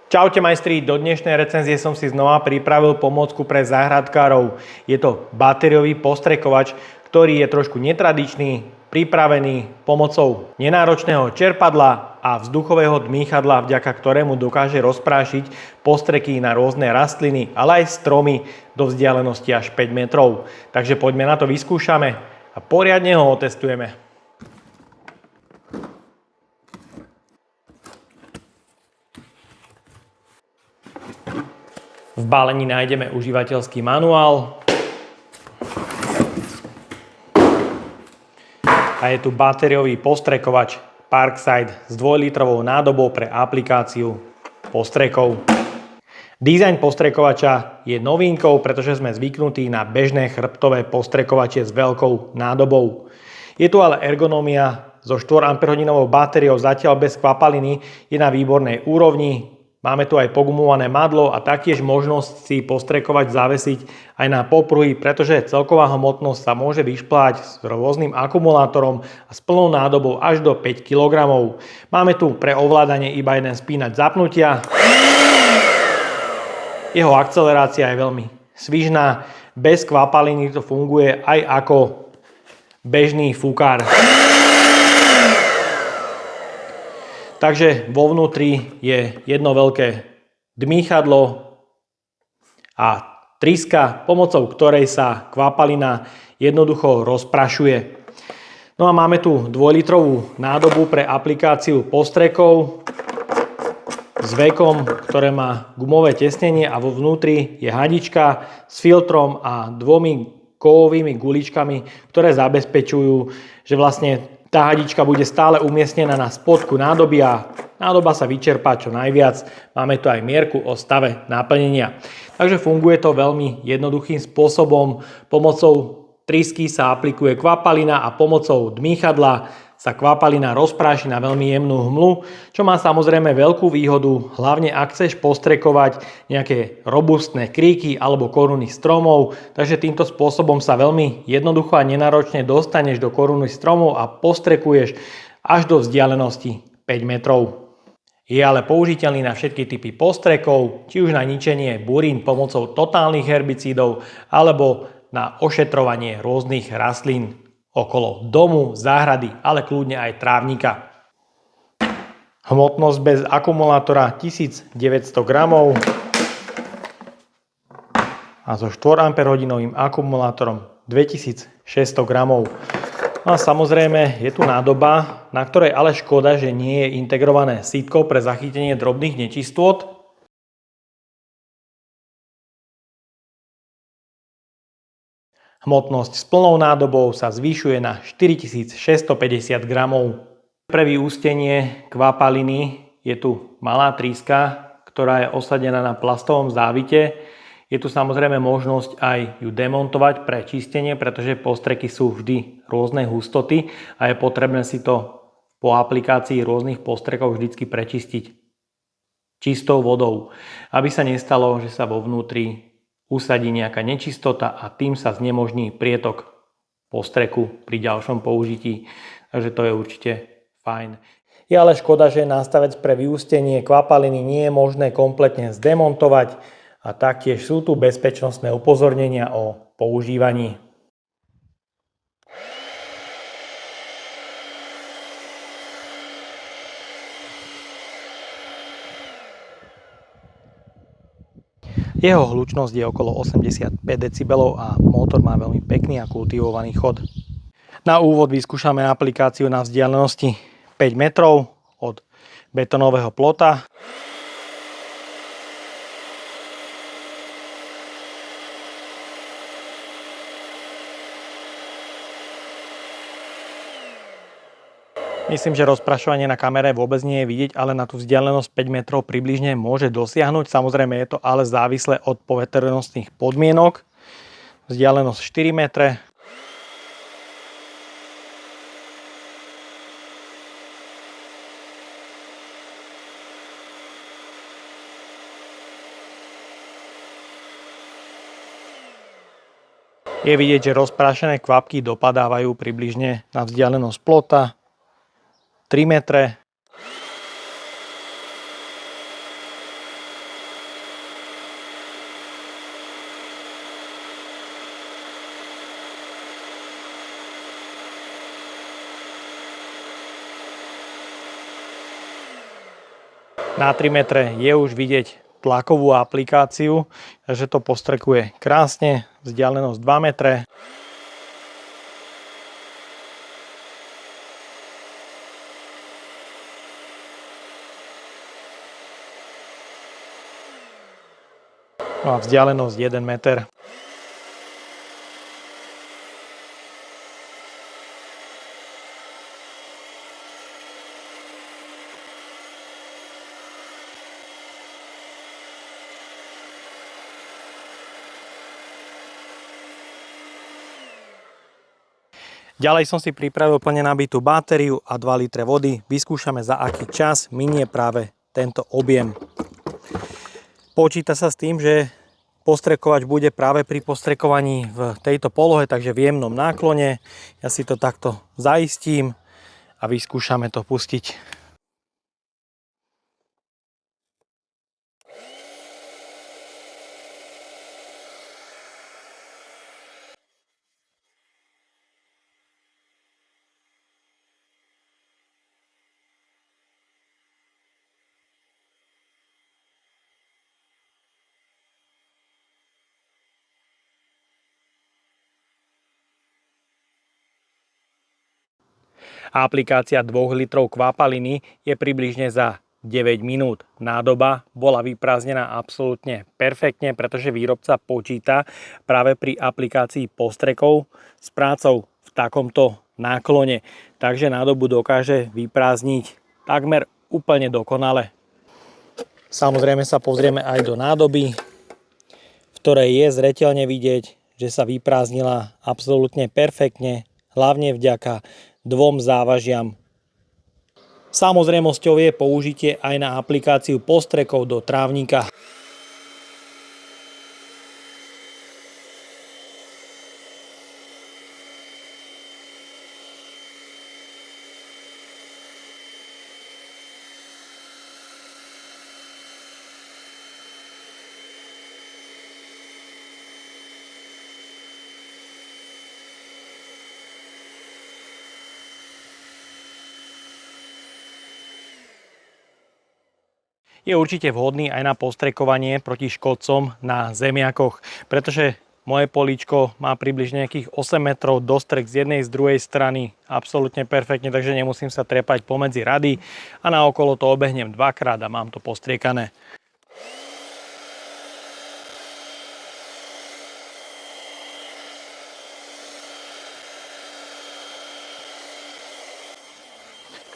Čaute majstri, do dnešnej recenzie som si znova pripravil pomôcku pre záhradkárov. Je to batériový postrekovač, ktorý je trošku netradičný, pripravený pomocou nenáročného čerpadla a vzduchového dmýchadla, vďaka ktorému dokáže rozprášiť postreky na rôzne rastliny, ale aj stromy do vzdialenosti až 5 metrov. Takže poďme na to, vyskúšame a poriadne ho otestujeme. V balení nájdeme užívateľský manuál a je tu batériový postrekovač Parkside s 2-litrovou nádobou pre aplikáciu postrekov. Dizajn postrekovača je novinkou, pretože sme zvyknutí na bežné chrbtové postrekovače s veľkou nádobou. Je tu ale ergonómia so 4 Ah batériou, zatiaľ bez kvapaliny, je na výbornej úrovni. Máme tu aj pogumované madlo a taktiež možnosť si postrekovač zavesiť aj na popruhy, pretože celková hmotnosť sa môže vyšplhať s rôznym akumulátorom a s plnou nádobou až do 5 kg. Máme tu pre ovládanie iba jeden spínač zapnutia. Jeho akcelerácia je veľmi svižná, bez kvapaliny to funguje aj ako bežný fúkár. Takže vo vnútri je jedno veľké dmýchadlo a tryska, pomocou ktorej sa kvapalina jednoducho rozprašuje. No a máme tu 2-litrovú nádobu pre aplikáciu postrekov s vekom, ktoré má gumové tesnenie a vo vnútri je hadička s filtrom a 2 kovovými guličkami, ktoré zabezpečujú, že vlastne tá hadička bude stále umiestnená na spodku nádoby a nádoba sa vyčerpá čo najviac. Máme tu aj mierku o stave naplnenia. Takže funguje to veľmi jednoduchým spôsobom. Pomocou trysky sa aplikuje kvapalina a pomocou dmýchadla sa kvapalina rozpráši na veľmi jemnú hmlu, čo má samozrejme veľkú výhodu, hlavne ak chceš postrekovať nejaké robustné kríky alebo koruny stromov, takže týmto spôsobom sa veľmi jednoducho a nenáročne dostaneš do koruny stromov a postrekuješ až do vzdialenosti 5 metrov. Je ale použiteľný na všetky typy postrekov, či už na ničenie burín pomocou totálnych herbicídov alebo na ošetrovanie rôznych rastlín okolo domu, záhrady, ale kľudne aj trávnika. Hmotnosť bez akumulátora 1900 gramov a so 4 Ah akumulátorom 2600 gramov. No a samozrejme je tu nádoba, na ktorej ale škoda, že nie je integrované sítko pre zachytenie drobných nečistôt. Hmotnosť s plnou nádobou sa zvyšuje na 4650 gramov. Pre vyústenie kvapaliny je tu malá tryska, ktorá je osadená na plastovom závite. Je tu samozrejme možnosť aj ju demontovať pre čistenie, pretože postreky sú vždy rôznej hustoty a je potrebné si to po aplikácii rôznych postrekov vždycky prečistiť čistou vodou, aby sa nestalo, že sa vo vnútri usadí nejaká nečistota a tým sa znemožní prietok postreku pri ďalšom použití. Takže to je určite fajn. Je ale škoda, že nástavec pre vyústenie kvapaliny nie je možné kompletne zdemontovať a taktiež sú tu bezpečnostné upozornenia o používaní. Jeho hlučnosť je okolo 85 decibelov a motor má veľmi pekný a kultivovaný chod. Na úvod vyskúšame aplikáciu na vzdialenosti 5 metrov od betónového plota. Myslím, že rozprašovanie na kamere vôbec nie je vidieť, ale na tú vzdialenosť 5 metrov približne môže dosiahnuť. Samozrejme je to ale závislé od poveternostných podmienok. Vzdialenosť 4 metre. Je vidieť, že rozprášené kvapky dopadávajú približne na vzdialenosť plota 3 metre. Na 3 metre je už vidieť tlakovú aplikáciu, takže to postrekuje krásne, vzdialenosť 2 metre. No a vzdialenosť 1 meter. Ďalej som si pripravil plne nabitú batériu a 2 litre vody. Vyskúšame, za aký čas minie práve tento objem. Počíta sa s tým, že postrekovač bude práve pri postrekovaní v tejto polohe, takže v jemnom náklone. Ja si to takto zaistím a vyskúšame to pustiť. Aplikácia 2 litrov kvapaliny je približne za 9 minút. Nádoba bola vyprázdnená absolútne perfektne, pretože výrobca počíta práve pri aplikácii postrekov s prácou v takomto náklone. Takže nádobu dokáže vyprázdniť takmer úplne dokonale. Samozrejme sa pozrieme aj do nádoby, v ktorej je zreteľne vidieť, že sa vyprázdnila absolútne perfektne, hlavne vďaka 2 závažiam. Samozrejmosťou je použitie aj na aplikáciu postrekov do trávnika. Je určite vhodný aj na postrekovanie proti škodcom na zemiakoch, pretože moje políčko má približne nejakých 8 metrov dostrek z jednej z druhej strany, absolútne perfektne, takže nemusím sa trepať pomedzi rady a naokolo to obehnem 2-krát a mám to postriekané.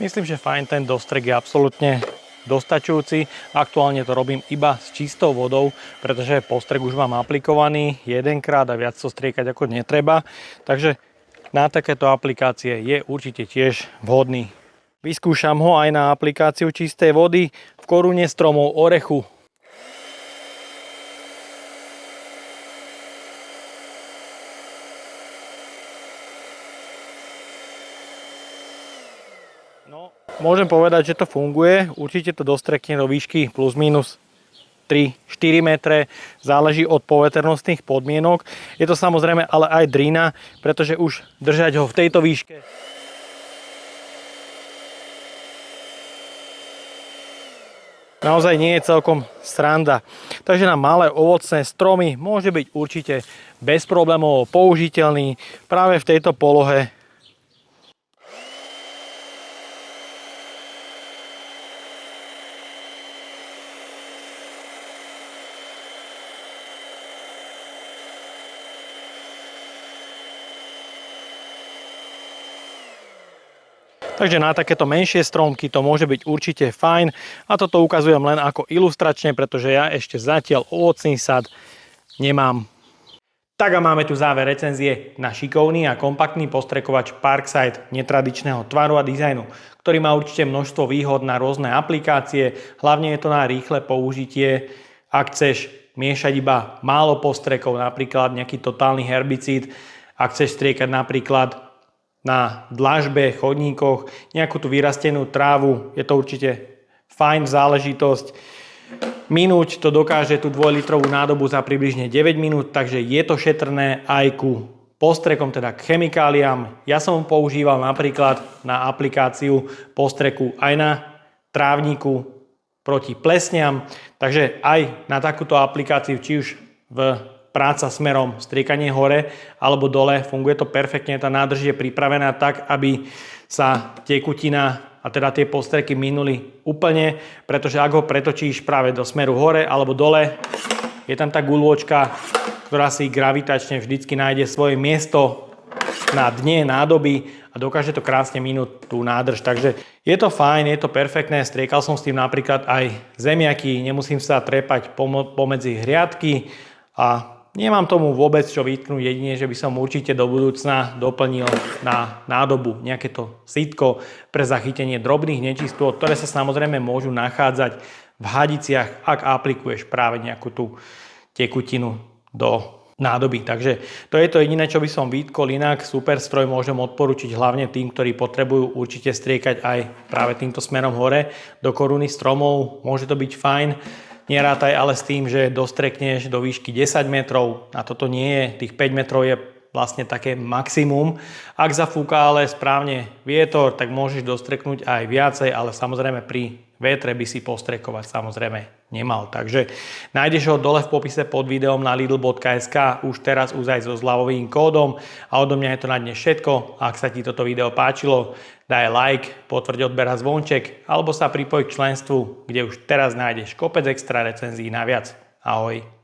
Myslím, že fajn, ten dostrek je absolútne dostačujúci. Aktuálne to robím iba s čistou vodou, pretože postrek už mám aplikovaný jedenkrát a viac to striekať ako netreba. Takže na takéto aplikácie je určite tiež vhodný. Vyskúšam ho aj na aplikáciu čistej vody v korune stromov orechu. No, môžem povedať, že to funguje. Určite to dostrekne do výšky plus minus 3-4 metre. Záleží od poveternostných podmienok. Je to samozrejme ale aj drina, pretože už držať ho v tejto výške naozaj nie je celkom sranda. Takže na malé ovocné stromy môže byť určite bezproblémovo použiteľný práve v tejto polohe. Takže na takéto menšie stromky to môže byť určite fajn a toto ukazujem len ako ilustračne, pretože ja ešte zatiaľ ovocný sad nemám. Tak a máme tu záver recenzie na šikovný a kompaktný postrekovač Parkside netradičného tvaru a dizajnu, ktorý má určite množstvo výhod na rôzne aplikácie, hlavne je to na rýchle použitie, ak chceš miešať iba málo postrekov, napríklad nejaký totálny herbicíd, ak chceš striekať napríklad na dlažbe, chodníkoch, nejakú tú vyrastenú trávu, je to určite fajn záležitosť. Minúť to dokáže tú 2-litrovú nádobu za približne 9 minút, takže je to šetrné aj ku postrekom, teda k chemikáliám. Ja som ho používal napríklad na aplikáciu postreku aj na trávniku, proti plesniam. Takže aj na takúto aplikáciu, či už v práca smerom striekanie hore alebo dole, funguje to perfektne. Tá nádrž je pripravená tak, aby sa tekutina a teda tie postreky minuli úplne, pretože ak ho pretočíš práve do smeru hore alebo dole, je tam tá guľôčka, ktorá si gravitačne vždycky nájde svoje miesto na dne nádoby a dokáže to krásne minúť tú nádrž. Takže je to fajn, je to perfektné. Striekal som s tým napríklad aj zemiaky, nemusím sa trepať pomedzi hriadky a nemám tomu vôbec čo vytknúť, jedine, že by som určite do budúcna doplnil na nádobu nejaké to sítko pre zachytenie drobných nečistôt, ktoré sa samozrejme môžu nachádzať v hadiciach, ak aplikuješ práve nejakú tú tekutinu do nádoby. Takže to je to jediné, čo by som vytkol. Inak super stroj môžem odporučiť hlavne tým, ktorí potrebujú určite striekať aj práve týmto smerom hore do koruny stromov. Môže to byť fajn. Nerátaj ale s tým, že dostrekneš do výšky 10 metrov. A toto nie je, tých 5 metrov je vlastne také maximum. Ak zafúka ale správne vietor, tak môžeš dostreknúť aj viacej, ale samozrejme pri vetre by si postrekovať samozrejme nemal. Takže nájdeš ho dole v popise pod videom na lidl.sk už teraz aj so zľavovým kódom a odo mňa je to na dnes všetko. Ak sa ti toto video páčilo, daj like, potvrď odber a zvonček alebo sa pripoj k členstvu, kde už teraz nájdeš kopec extra recenzií naviac. Ahoj.